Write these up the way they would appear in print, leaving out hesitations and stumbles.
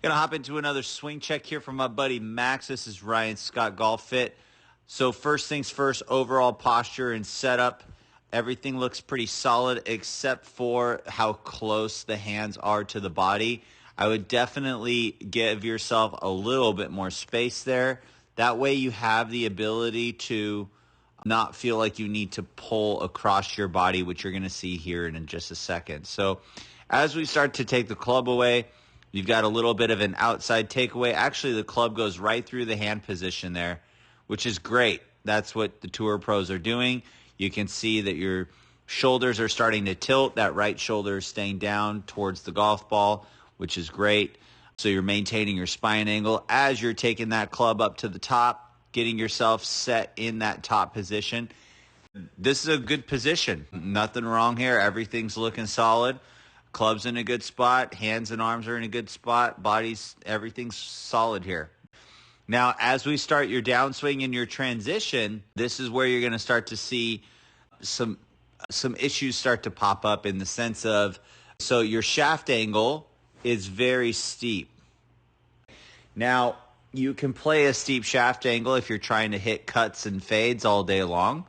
Gonna hop into another swing check here from my buddy Max. This is Ryan Scott Golf Fit. So first things first, overall posture and setup. Everything looks pretty solid except for how close the hands are to the body. I would definitely give yourself a little bit more space there. That way you have the ability to not feel like you need to pull across your body, which you're going to see here in just a second. So as we start to take the club away, you've got a little bit of an outside takeaway. Actually, the club goes right through the hand position there, which is great. That's what the tour pros are doing. You can see that your shoulders are starting to tilt. That right shoulder is staying down towards the golf ball, which is great. So you're maintaining your spine angle as you're taking that club up to the top, getting yourself set in that top position. This is a good position. Nothing wrong here. Everything's looking solid. Club's in a good spot. Hands and arms are in a good spot. Body's, everything's solid here. Now, as we start your downswing and your transition, this is where you're going to start to see some issues start to pop up in the sense of, so your shaft angle is very steep. Now, you can play a steep shaft angle if you're trying to hit cuts and fades all day long,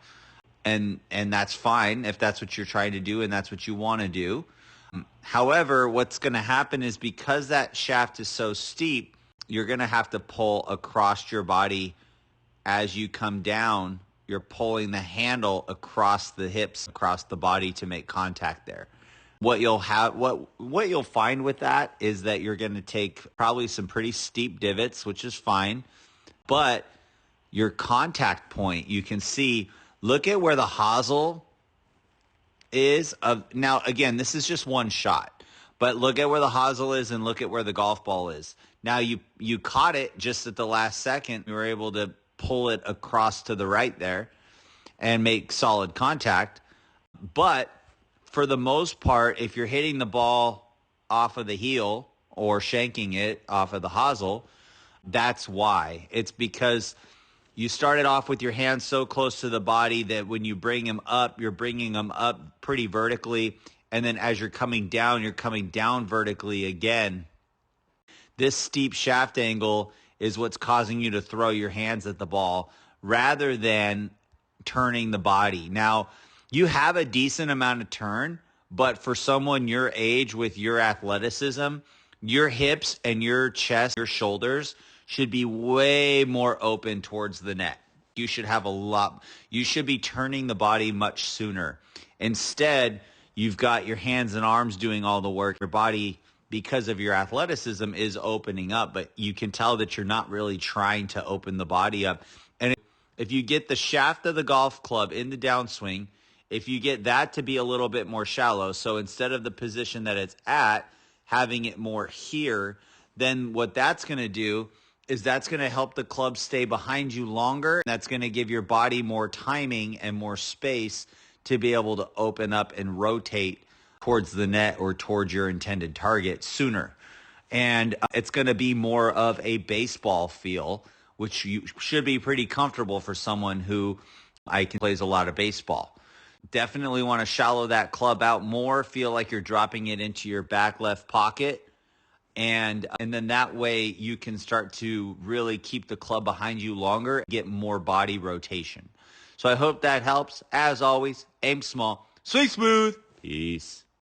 and that's fine if that's what you're trying to do and that's what you want to do. However, what's going to happen is because that shaft is so steep, you're going to have to pull across your body as you come down. You're pulling the handle across the hips, across the body to make contact there. What you'll find with that is that you're going to take probably some pretty steep divots, which is fine, but your contact point, you can see, look at where the hosel is. Now, again, this is just one shot, but look at where the hosel is and look at where the golf ball is. Now, you caught it just at the last second. You were able to pull it across to the right there and make solid contact, but for the most part, if you're hitting the ball off of the heel or shanking it off of the hosel, that's why. It's because you started off with your hands so close to the body that when you bring them up, you're bringing them up pretty vertically. And then as you're coming down vertically again. This steep shaft angle is what's causing you to throw your hands at the ball rather than turning the body. Now, you have a decent amount of turn, but for someone your age with your athleticism, your hips and your chest, your shoulders should be way more open towards the net. You should be turning the body much sooner. Instead, you've got your hands and arms doing all the work. Your body, because of your athleticism, is opening up, but you can tell that you're not really trying to open the body up. And if you get the shaft of the golf club in the downswing, if you get that to be a little bit more shallow, so instead of the position that it's at, having it more here, then what that's going to do is that's going to help the club stay behind you longer. That's going to give your body more timing and more space to be able to open up and rotate towards the net or towards your intended target sooner. And it's going to be more of a baseball feel, which you should be pretty comfortable for someone who plays a lot of baseball. Definitely want to shallow that club out more, feel like you're dropping it into your back left pocket. And then that way you can start to really keep the club behind you longer, get more body rotation. So I hope that helps. As always, aim small, swing smooth. Peace.